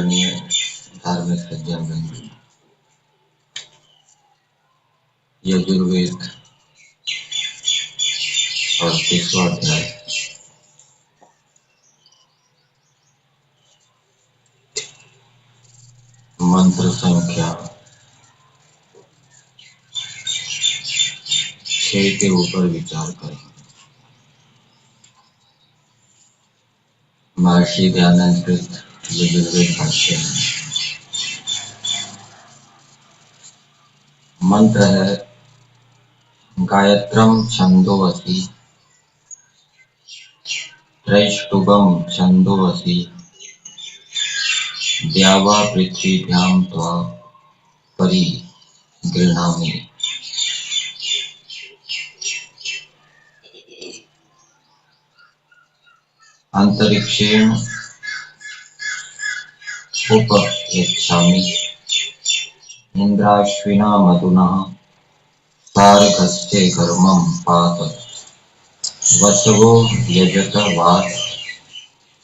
आदरणीय धार्मिक सज्जनवृंद, यजुर्वेद और 30वां अध्याय मंत्र संख्या 6 के ऊपर विचार करें। महर्षि दयानंद कृत यजुर्वेद भाष्य में मंत्र है गायत्रम छंदोवसी त्रैष्टुभम छंदोवसी द्यावा पृथ्वीभ्याम त्वा परि गृह्णामि। अंतरिक्षेण उपयच्छामि इंद्राश्विना मधुना सार्गस्ते घर्मं पात वसवो यजत वात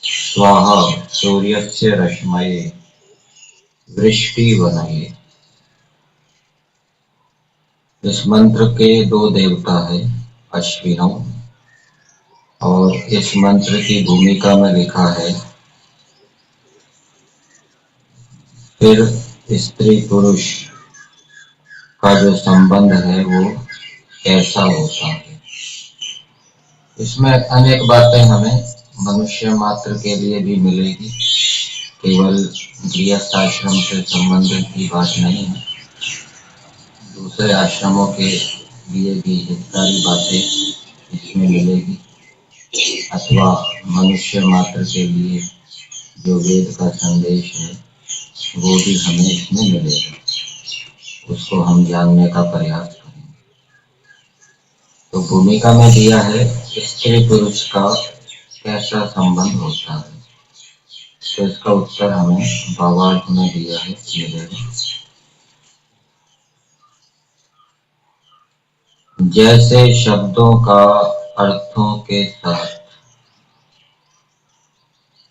स्वाहा सूर्यस्य रश्मये वृष्टिवनये। इस मंत्र के दो देवता है अश्विनों, और इस मंत्र की भूमिका में लिखा है फिर स्त्री पुरुष का जो संबंध है वो कैसा होता है। इसमें अनेक बातें हमें मनुष्य मात्र के लिए भी मिलेगी, केवल गृहस्थ आश्रम से संबंधित की बात नहीं है, दूसरे आश्रमों के लिए भी हितकारी बातें इसमें मिलेगी, अथवा मनुष्य मात्र के लिए जो वेद का संदेश है वो भी हमें इसमें मिलेगा, उसको हम जानने का प्रयास करेंगे। तो भूमिका में दिया है स्त्री पुरुष का कैसा संबंध होता है, तो इसका उत्तर हमें भावार्थ में दिया है, मिलेगा। जैसे शब्दों का अर्थों के साथ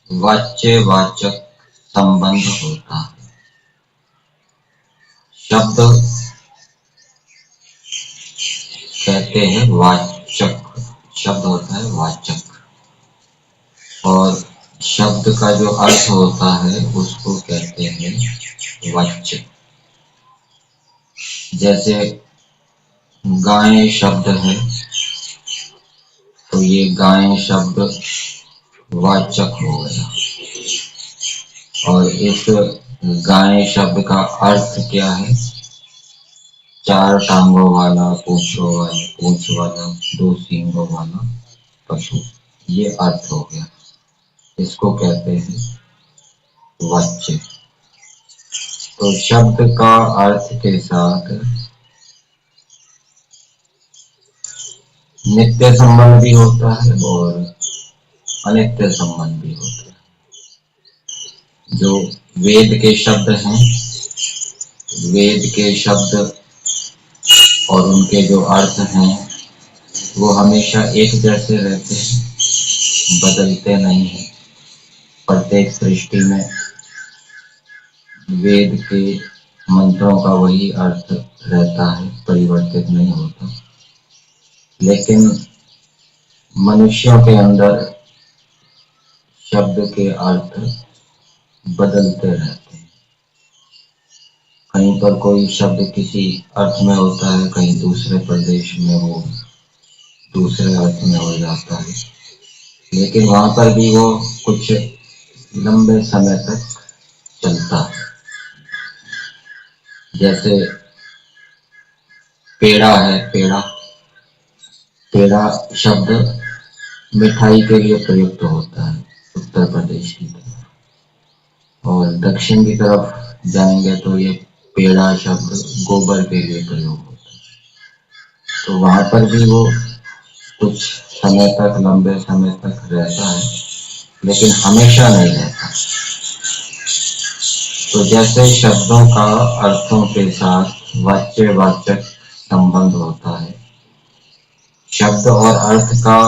वाच्य वाचक संबंध होता है। शब्द कहते हैं वाचक, शब्द होता है वाचक, और शब्द का जो अर्थ होता है उसको कहते हैं वाच्य। जैसे गाय शब्द है तो ये गाय शब्द वाचक हो गया, और इस गाय शब्द का अर्थ क्या है, 4 टांगों वाला, पूंछ वाला 2 सींगों वाला पशु, ये अर्थ हो गया, इसको कहते हैं वाच्य। तो शब्द का अर्थ के साथ नित्य संबंध भी होता है और अनित्य संबंध भी होता है। जो वेद के शब्द हैं, वेद के शब्द और उनके जो अर्थ हैं वो हमेशा एक जैसे रहते हैं, बदलते नहीं हैं। प्रत्येक सृष्टि में वेद के मंत्रों का वही अर्थ रहता है, परिवर्तित नहीं होता। लेकिन मनुष्यों के अंदर शब्द के अर्थ बदलते रहते हैं। कहीं पर कोई शब्द किसी अर्थ में होता है, कहीं दूसरे प्रदेश में वो दूसरे अर्थ में हो जाता है, लेकिन वहां पर भी वो कुछ लंबे समय तक चलता है। जैसे पेड़ा है, पेड़ा शब्द मिठाई के लिए प्रयुक्त होता है उत्तर प्रदेश की तरफ, और दक्षिण की तरफ जाएंगे तो ये पेड़ा शब्द गोबर के लिए प्रयोग होता है। तो वहां पर भी वो कुछ समय तक, लंबे समय तक रहता है, लेकिन हमेशा नहीं रहता। तो जैसे शब्दों का अर्थों के साथ वाच्य वाचक संबंध होता है, शब्द और अर्थ का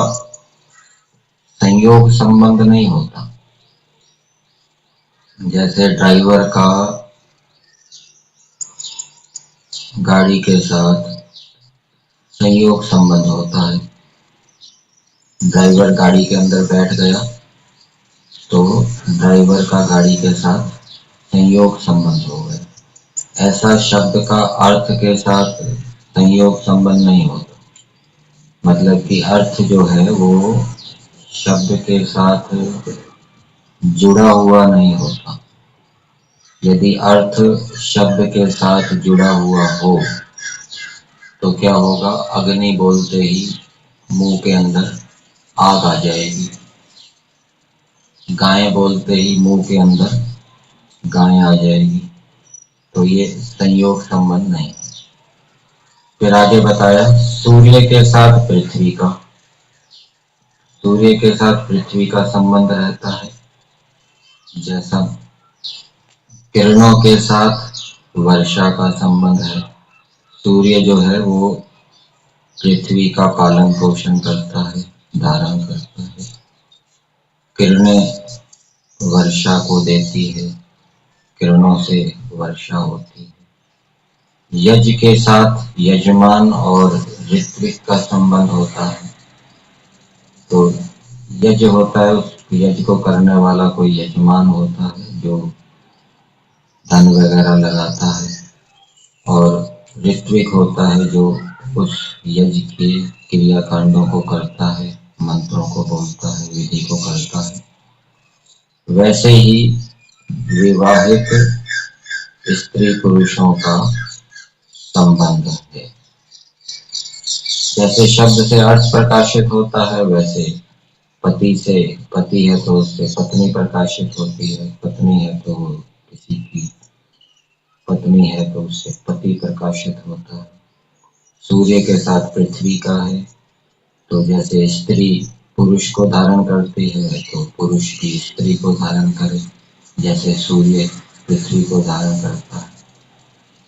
संयोग संबंध नहीं होता। जैसे ड्राइवर का गाड़ी के साथ संयोग संबंध होता है। ड्राइवर गाड़ी के अंदर बैठ गया तो ड्राइवर का गाड़ी के साथ संयोग संबंध हो गया। ऐसा शब्द का अर्थ के साथ संयोग संबंध नहीं होता। मतलब कि अर्थ जो है वो शब्द के साथ जुड़ा हुआ नहीं होता। यदि अर्थ शब्द के साथ जुड़ा हुआ हो तो क्या होगा, अग्नि बोलते ही मुंह के अंदर आग आ जाएगी। गाय बोलते ही मुंह के अंदर गाय आ जाएगी। तो ये संयोग संबंध नहीं। फिर आगे बताया सूर्य के साथ पृथ्वी का। सूर्य के साथ पृथ्वी का संबंध रहता है। जैसा किरणों के साथ वर्षा का संबंध है। सूर्य जो है वो पृथ्वी का पालन पोषण करता है, धारण करता है। किरणें वर्षा को देती है, किरणों से वर्षा होती है। यज्ञ के साथ यजमान और ऋत्विक का संबंध होता है। तो यज्ञ होता है, उस यज्ञ को करने वाला कोई यजमान होता है जो धन वगैरह लगाता है, और ऋत्विक होता है जो उस यज्ञ के क्रियाकांडों को करता है, मंत्रों को बोलता है, विधि को करता है। वैसे ही विवाहित स्त्री पुरुषों का संबंध है। जैसे शब्द से अर्थ प्रकाशित होता है, वैसे पति से, पति है तो उससे पत्नी प्रकाशित होती है, पत्नी है तो वो किसी की पत्नी है तो उससे पति प्रकाशित होता है। सूर्य के साथ पृथ्वी का है, तो जैसे स्त्री पुरुष को धारण करती है तो पुरुष भी स्त्री को धारण करे, जैसे सूर्य पृथ्वी को धारण करता है।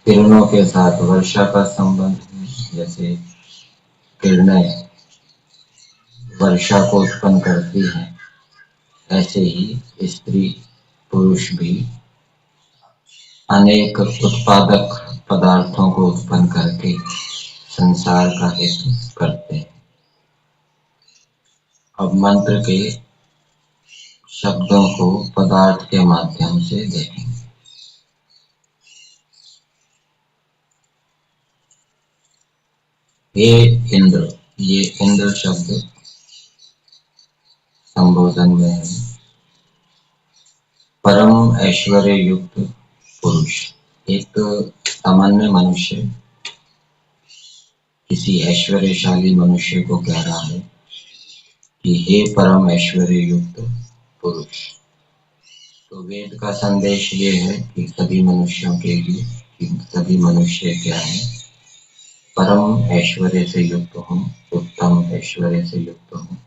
किरणों के साथ वर्षा का संबंध है। जैसे किरणें वर्षा को उत्पन्न करती हैं, ऐसे ही स्त्री पुरुष भी अनेक उत्पादक पदार्थों को उत्पन्न करके संसार का हित करते हैं। अब मंत्र के शब्दों को पदार्थ के माध्यम से देखेंगे। हे इंद्र, ये इंद्र शब्द संबोधन में है। परम ऐश्वर्य युक्त पुरुष। एक सामान्य मनुष्य किसी ऐश्वर्यशाली मनुष्य को कह रहा है कि हे परम ऐश्वर्य युक्त पुरुष। तो वेद का संदेश ये है कि सभी मनुष्यों के लिए, कि सभी मनुष्य क्या है, परम ऐश्वर्य से युक्त हूँ, उत्तम ऐश्वर्य से युक्त हूँ।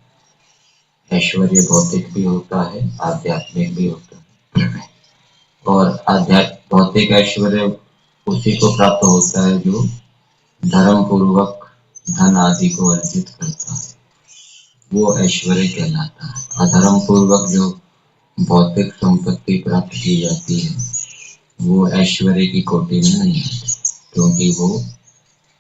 ऐश्वर्य भौतिक भी होता है, आध्यात्मिक भी होता है। और आध्यात्मिक भौतिक ऐश्वर्य उसी को प्राप्त होता है जो धर्म पूर्वक धन आदि को अर्जित करता है, वो ऐश्वर्य कहलाता है। अधर्म पूर्वक जो भौतिक संपत्ति प्राप्त की जाती है वो ऐश्वर्य की कोटि में नहीं आती, क्योंकि वो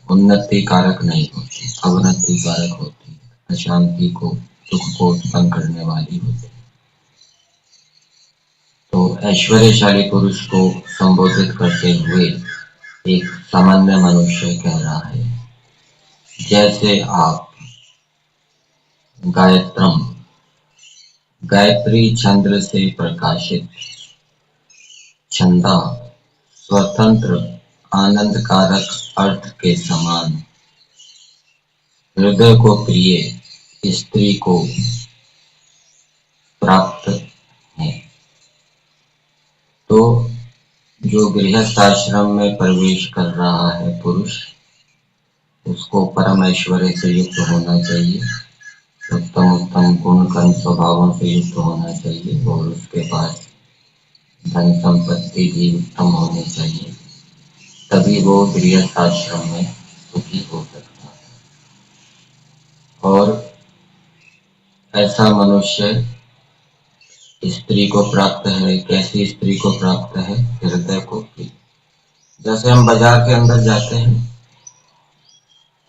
उन्नति कारक नहीं होती, अवनति कारक होती है, अशांति को, दुख को उत्पन्न करने वाली होती है। तो ऐश्वर्यशाली पुरुष को संबोधित करते हुए एक सामान्य मनुष्य कह रहा है, जैसे आप गायत्रम, गायत्री छंद से प्रकाशित, छंदा स्वतंत्र आनंद कारक अर्थ के समान, हृदय को प्रिय स्त्री को प्राप्त है। तो जो गृहस्थ आश्रम में प्रवेश कर रहा है पुरुष, उसको परम ऐश्वर्य से युक्त होना चाहिए, उत्तम उत्तम गुण कर्म स्वभावों से युक्त होना चाहिए, और उसके पास धन संपत्ति भी उत्तम होनी चाहिए, तभी वो गृहस्थ आश्रम में सुखी हो सकता है। और ऐसा मनुष्य स्त्री को प्राप्त है। कैसी स्त्री को प्राप्त है? हृदय को प्रिय। जैसे हम बाजार के अंदर जाते हैं,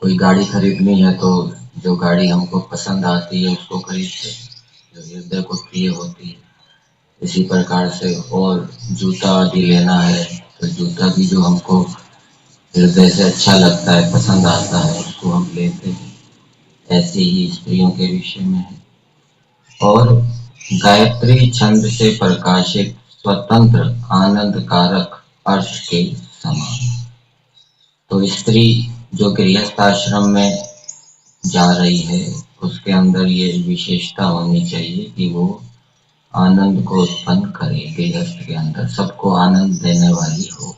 कोई गाड़ी खरीदनी है तो जो गाड़ी हमको पसंद आती है उसको खरीदते हैं, जो हृदय को प्रिय होती है। इसी प्रकार से और जूता आदि लेना है तो जूता भी जो हमको हृदय से अच्छा लगता है, पसंद आता है, उसको हम लेते हैं। ऐसे ही स्त्रियों के विषय में है। और गायत्री छंद से प्रकाशित स्वतंत्र आनंद कारक अर्थ के समान। तो स्त्री जो गृहस्थ आश्रम में जा रही है उसके अंदर ये विशेषता होनी चाहिए कि वो आनंद को उत्पन्न करे, गृहस्थ के अंदर सबको आनंद देने वाली हो।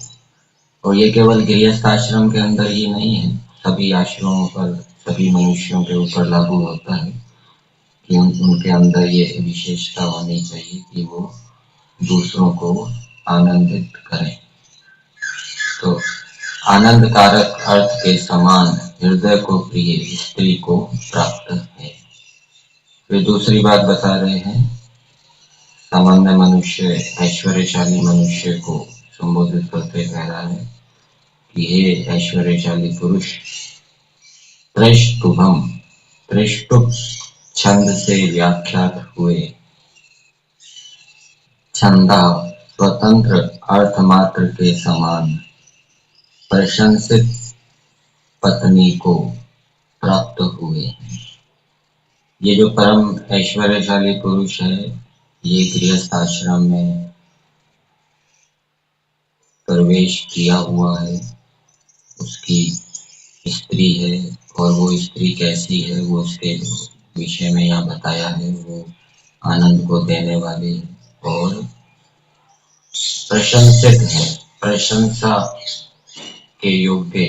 और ये केवल गृहस्थ आश्रम के अंदर ही नहीं है, सभी आश्रमों पर, सभी मनुष्यों के ऊपर लागू होता है कि उनके अंदर ये विशेषता होनी चाहिए कि वो दूसरों को आनंदित करें। तो आनंद कारक अर्थ के समान हृदय को प्रिय स्त्री को प्राप्त है। फिर दूसरी बात बता रहे हैं, सामान्य मनुष्य, ऐश्वर्यशाली मनुष्य को संबोधित करते कह रहा है कि हे ऐश्वर्यशाली पुरुष, त्रिष्टुभम, त्रिष्टुप छंद से व्याख्यात हुए छंदा स्वतंत्र अर्थ मात्र के समान प्रशंसित पत्नी को प्राप्त हुए हैं। ये जो परम ऐश्वर्यशाली पुरुष है, ये गृहस्थ आश्रम में प्रवेश किया हुआ है, उसकी स्त्री है। और वो स्त्री कैसी है वो उसके विषय में यहाँ बताया है। वो आनंद को देने वाली और प्रशंसित है, प्रशंसा के योग्य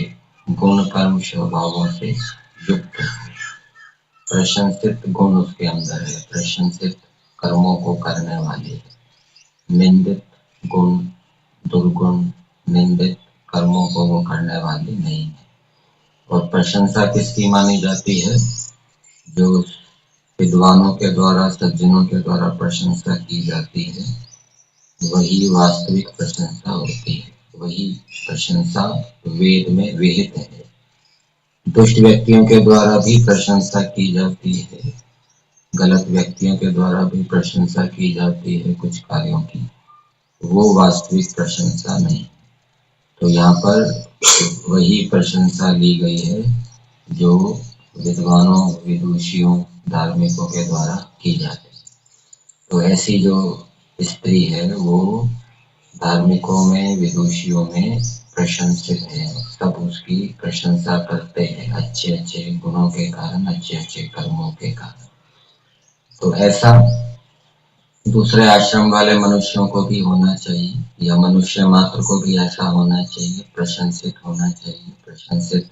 गुण कर्म स्वभावों से युक्त है। प्रशंसित गुण उसके अंदर है, प्रशंसित कर्मों को करने वाली है। निंदित गुण, दुर्गुण, निंदित कर्मों को वो करने वाली नहीं है। और प्रशंसा किसकी मानी जाती है? जो विद्वानों के द्वारा, सज्जनों के द्वारा प्रशंसा की जाती है, वही वास्तविक प्रशंसा होती है। वही प्रशंसा वेद में विहित है। दुष्ट व्यक्तियों के द्वारा भी प्रशंसा की जाती है, गलत व्यक्तियों के द्वारा भी प्रशंसा की जाती है कुछ कार्यों की, वो वास्तविक प्रशंसा नहीं। तो यहाँ पर वही प्रशंसा ली गई है जो विद्वानों, विदुषियों, धार्मिकों के द्वारा की जाती है। तो ऐसी जो स्त्री है वो धार्मिकों में, विदुषियों में प्रशंसित है। सब उसकी प्रशंसा करते हैं अच्छे अच्छे गुणों के कारण, अच्छे अच्छे कर्मों के कारण। तो ऐसा दूसरे आश्रम वाले मनुष्यों को भी होना चाहिए, या मनुष्य मात्र को भी ऐसा होना चाहिए, प्रशंसित होना चाहिए, प्रशंसित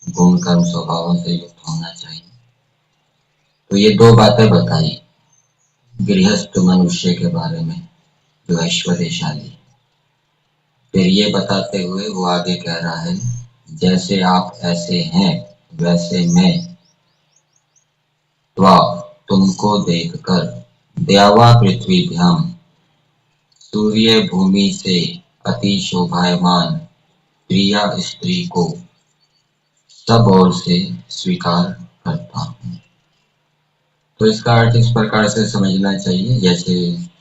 गुण कर्म स्वभावों से युक्त होना चाहिए। तो ये दो बातें बताई गृहस्थ मनुष्य के बारे में जो ऐश्वर्यशाली। फिर ये बताते हुए वो आगे कह रहा है, जैसे आप ऐसे हैं वैसे मैं त्वा, तुमको देखकर, द्यावा पृथ्वीभ्याम, सूर्य भूमि से अति शोभायमान प्रिया स्त्री को सब ओर से स्वीकार करता हूँ। तो इसका अर्थ इस प्रकार से समझना चाहिए, जैसे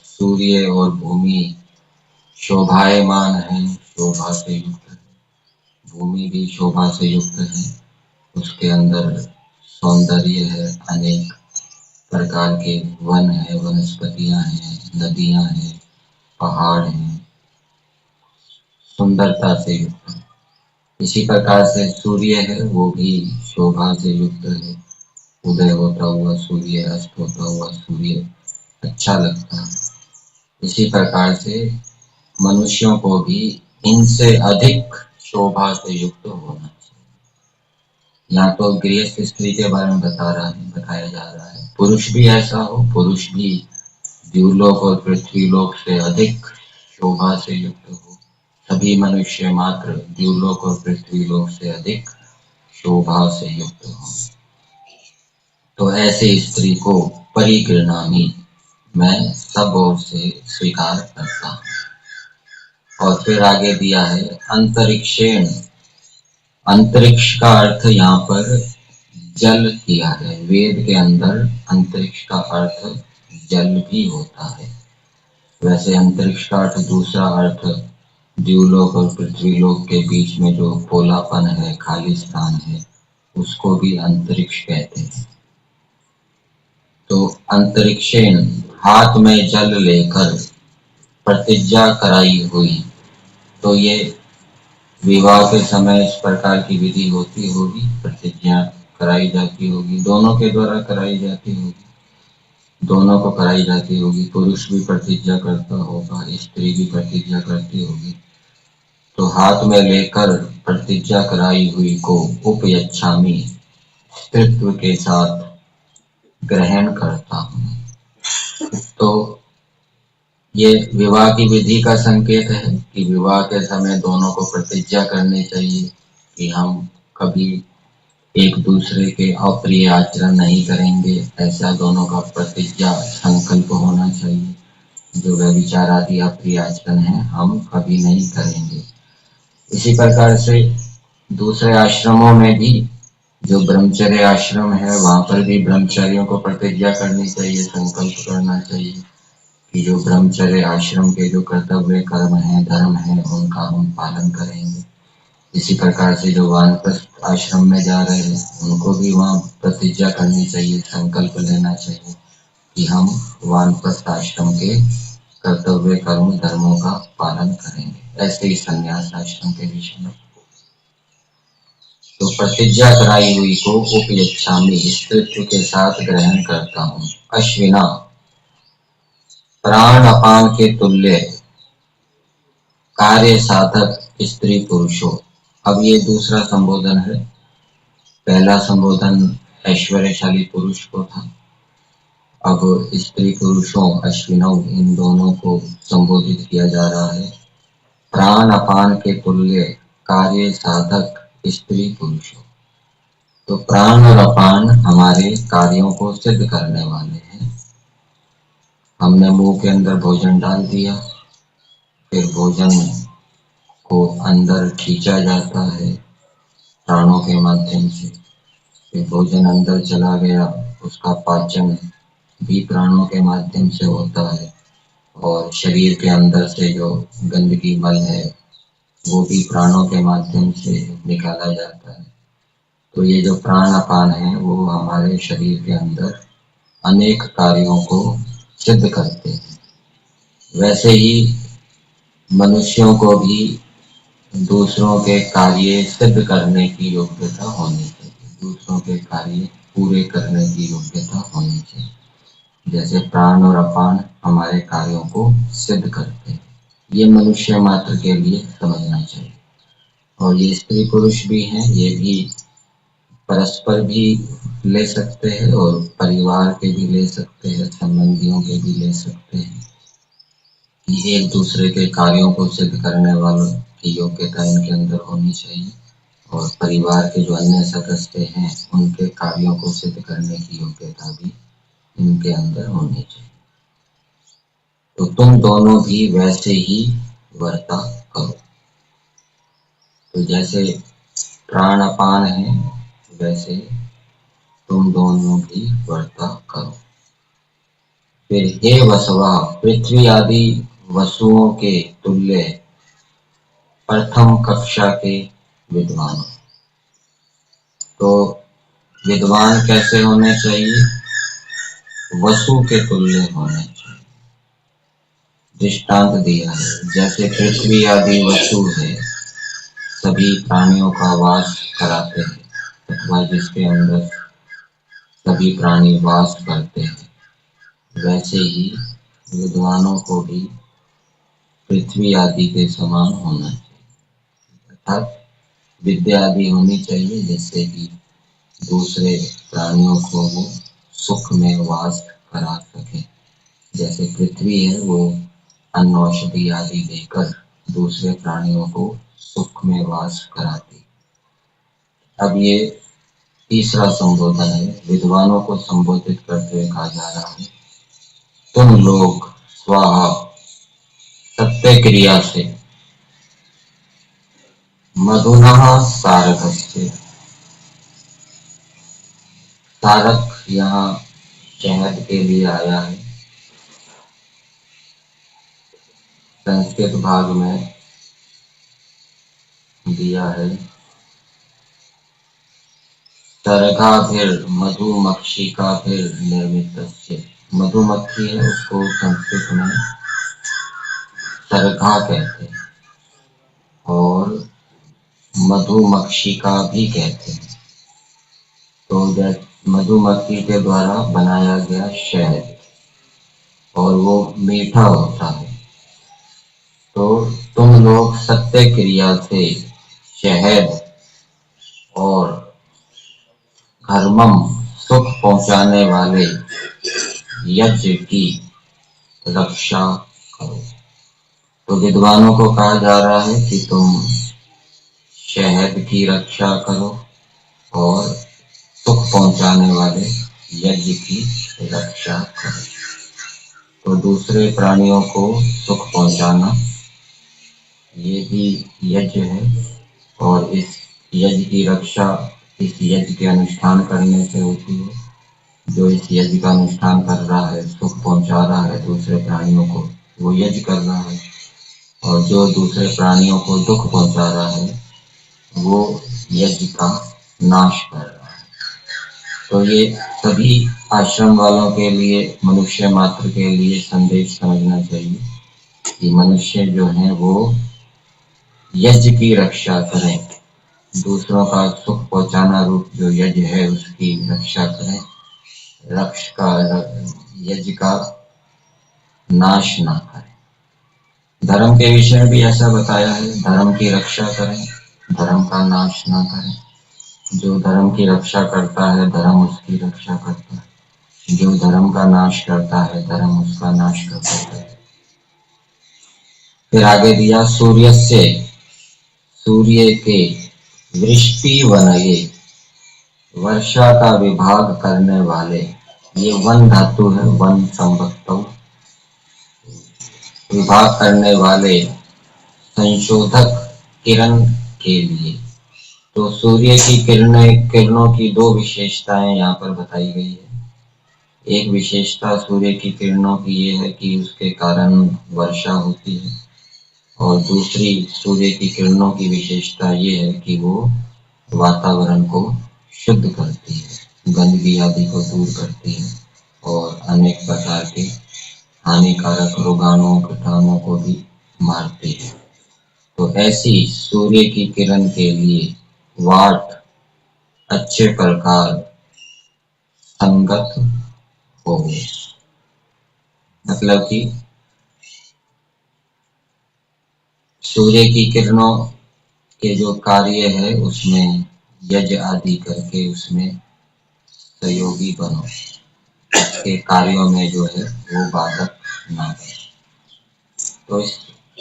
सूर्य और भूमि शोभायमान है, शोभा से युक्त है, भूमि भी शोभा से युक्त है, उसके अंदर सौंदर्य है, अनेक प्रकार के वन है, वनस्पतियां हैं, नदियां हैं, पहाड़ हैं, सुंदरता से युक्त है। इसी प्रकार से सूर्य है, वो भी शोभा से युक्त है। उदय होता हुआ सूर्य, अस्त होता हुआ सूर्य अच्छा लगता है। इसी प्रकार से मनुष्यों को भी इनसे अधिक शोभा से युक्त होना चाहिए। यहाँ तो गृहस्थ स्त्री के बारे में बताया जा रहा है। पुरुष भी ऐसा हो, पुरुष भी द्युलोक और पृथ्वीलोक से अधिक शोभा से युक्त हो। सभी मनुष्य मात्र द्युलोक और पृथ्वीलोक से अधिक शोभा से युक्त हो। तो ऐसे स्त्री को परिगृणामी, मैं सब ओर से स्वीकार करता हूँ। और फिर आगे दिया है अंतरिक्षेण। अंतरिक्ष का अर्थ यहाँ पर जल किया है। वेद के अंदर अंतरिक्ष का अर्थ जल भी होता है। वैसे अंतरिक्ष का अर्थ दूसरा अर्थ द्यूलोक और पृथ्वीलोक के बीच में जो पोलापन है, खाली स्थान है, उसको भी अंतरिक्ष कहते हैं। तो अंतरिक्षेण हाथ में जल लेकर प्रतिज्ञा कराई हुई। तो ये विवाह के समय इस प्रकार की विधि होती होगी, प्रतिज्ञा कराई जाती होगी, दोनों के द्वारा कराई जाती होगी, दोनों को कराई जाती होगी। पुरुष भी प्रतिज्ञा करता होगा, स्त्री भी प्रतिज्ञा करती होगी। तो हाथ में लेकर प्रतिज्ञा कराई हुई को उपयच्छामि स्त्रीत्व के साथ ग्रहण करता हूँ। तो ये विवाह की विधि का संकेत है कि विवाह के समय दोनों को प्रतिज्ञा करनी चाहिए कि हम कभी एक दूसरे के अप्रिय आचरण नहीं करेंगे। ऐसा दोनों का प्रतिज्ञा संकल्प होना चाहिए। जो व्यभिचार आदि अप्रिय आचरण है हम कभी नहीं करेंगे। इसी प्रकार से दूसरे आश्रमों में भी जो ब्रह्मचर्य आश्रम है वहां पर भी ब्रह्मचारियों को प्रतिज्ञा करनी चाहिए, संकल्प करना चाहिए कि जो ब्रह्मचर्य आश्रम के जो कर्तव्य कर्म है, धर्म है, उनका हम पालन करेंगे। इसी प्रकार से जो वानप्रस्थ आश्रम में जा रहे हैं उनको भी वहाँ प्रतिज्ञा करनी चाहिए, संकल्प लेना चाहिए कि हम वानप्रस्थ आश्रम के कर्तव्य कर्म धर्मों का पालन करेंगे। ऐसे ही संन्यास आश्रम के विषय में तो प्रतिज्ञा कराई हुई को उपयच्छामि स्त्रीत्व के साथ ग्रहण करता हूँ। अश्विना प्राण अपान के तुल्य कार्य साधक स्त्री पुरुषों। अब ये दूसरा संबोधन है। पहला संबोधन ऐश्वर्यशाली पुरुष को था। अब स्त्री पुरुषों अश्विनों इन दोनों को संबोधित किया जा रहा है। प्राण अपान के तुल्य कार्य साधक स्त्री पुरुषों। तो प्राण और अपान हमारे कार्यों को सिद्ध करने वाले हैं। हमने मुंह के अंदर भोजन डाल दिया, फिर भोजन को अंदर खींचा जाता है प्राणों के माध्यम से। फिर भोजन अंदर चला गया, उसका पाचन भी प्राणों के माध्यम से होता है। और शरीर के अंदर से जो गंदगी मल है वो भी प्राणों के माध्यम से निकाला जाता है। तो ये जो प्राण अपान है वो हमारे शरीर के अंदर अनेक कार्यों को सिद्ध करते हैं। वैसे ही मनुष्यों को भी दूसरों के कार्य सिद्ध करने की योग्यता होनी चाहिए, दूसरों के कार्य पूरे करने की योग्यता होनी चाहिए। जैसे प्राण और अपान हमारे कार्यों को सिद्ध करते हैं, ये मनुष्य मात्र के लिए समझना चाहिए। और ये स्त्री पुरुष भी हैं, ये भी परस्पर भी ले सकते हैं और परिवार के भी ले सकते हैं, संबंधियों के भी ले सकते हैं। ये एक दूसरे के कार्यों को सिद्ध करने वालों की योग्यता इनके अंदर होनी चाहिए और परिवार के जो अन्य सदस्य हैं उनके कार्यों को सिद्ध करने की योग्यता भी इनके अंदर होनी चाहिए। तो तुम दोनों भी वैसे ही वर्ता करो। तो जैसे प्राण अपान है वैसे तुम दोनों भी वर्ता करो। फिर हे वसवा पृथ्वी आदि वसुओं के तुल्य प्रथम कक्षा के विद्वान। तो विद्वान कैसे होने चाहिए? वसु के तुल्य होने चाहिए। दृष्टांत दिया है जैसे पृथ्वी आदि वसु है, सभी प्राणियों का वास कराते हैं अथवा जिसके अंदर सभी प्राणी वास करते हैं, वैसे ही विद्वानों को भी पृथ्वी आदि के समान होना चाहिए। अर्थात विद्या आदि होनी चाहिए जिससे कि दूसरे प्राणियों को वो सुख में वास करा सके। जैसे पृथ्वी है वो अन्न औषधि आदि देकर दूसरे प्राणियों को सुख में वास कराती। अब ये तीसरा संबोधन है, विद्वानों को संबोधित करते हुए कहा जा रहा है तुम लोग स्वाहा सत्य क्रिया से मधुनः सारकस्य। सारक यहाँ शहद के लिए आया है। संस्कृत भाग में दिया है सर्गाभिर मधुमक्षिकाभिर निर्मितस्य। मधुमक्खी है, उसको संस्कृत में सर्गा कहते हैं और मधुमक्षिका भी कहते हैं। तो मधुमक्खी के द्वारा बनाया गया शहद और वो मीठा होता है। तो तुम लोग सत्य क्रिया से शहद और धर्मम सुख पहुंचाने वाले यज्ञ की रक्षा करो। तो विद्वानों को कहा जा रहा है कि तुम शहद की रक्षा करो और सुख पहुंचाने वाले यज्ञ की रक्षा करो। तो दूसरे प्राणियों को सुख पहुंचाना ये भी यज्ञ है और इस यज्ञ की रक्षा इस यज्ञ के अनुष्ठान करने से होती है। जो इस यज्ञ का अनुष्ठान कर रहा है, सुख पहुंचा रहा है दूसरे प्राणियों को, वो यज्ञ कर रहा है, और जो दूसरे प्राणियों को दुख पहुंचा रहा है वो यज्ञ का नाश कर रहा है। तो ये सभी आश्रम वालों के लिए, मनुष्य मात्र के लिए संदेश समझना चाहिए कि मनुष्य जो है वो यज्ञ की रक्षा करें, दूसरों का सुख पहुंचाना रूप जो यज्ञ है उसकी रक्षा करें, यज्ञ का नाश ना करें। धर्म के विषय में भी ऐसा बताया है, धर्म की रक्षा करें, धर्म का नाश ना करें। जो धर्म की रक्षा करता है धर्म उसकी रक्षा करता है, जो धर्म का नाश करता है धर्म उसका नाश करता है। फिर आगे दिया सूर्य के वृष्टि वनये, वर्षा का विभाग करने वाले। ये वन धातु है, वन संबद्धौ, विभाग करने वाले संशोधक किरण के लिए। तो सूर्य की किरणों की दो विशेषताएं यहाँ पर बताई गई है। एक विशेषता सूर्य की किरणों की ये है कि उसके कारण वर्षा होती है, और दूसरी सूर्य की किरणों की विशेषता ये है कि वो वातावरण को शुद्ध करती है, गंदगी आदि को दूर करती है और अनेक प्रकार के हानिकारक रोगाणुओं कीटाणुओं को भी मारती है। तो ऐसी सूर्य की किरण के लिए वाट अच्छे प्रकार संगत हो, मतलब कि सूर्य की किरणों के जो कार्य है उसमें यज्ञ आदि करके उसमें सहयोगी बनो, के कार्यों में जो है वो बाधक ना बने। तो इस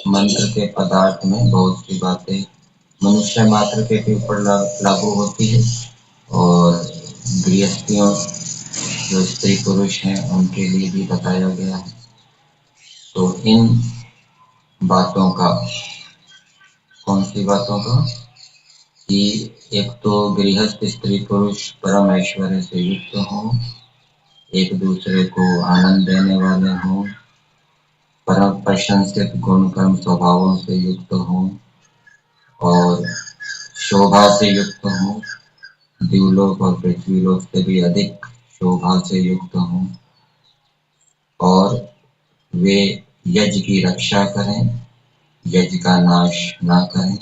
मंत्र के पदार्थ में बहुत सी बातें मनुष्य मात्र के ऊपर लागू होती है और गृहस्थियों जो स्त्री पुरुष हैं उनके लिए भी बताया गया है। तो इन बातों का, कौन सी बातों का, कि एक तो गृहस्थ स्त्री पुरुष परम ऐश्वर्य से युक्त हों, एक दूसरे को आनंद देने वाले हों, परम प्रशंसित गुण कर्म स्वभावों से युक्त हों और शोभा से युक्त हों, द्युलोक और पृथ्वीलोक से भी अधिक शोभा से युक्त हों, और वे यज्ञ की रक्षा करें, यज्ञ का नाश ना करें।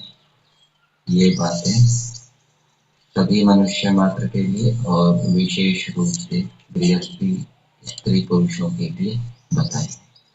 ये बातें सभी मनुष्य मात्र के लिए और विशेष रूप से गृहस्थी स्त्री पुरुषों के लिए बताई।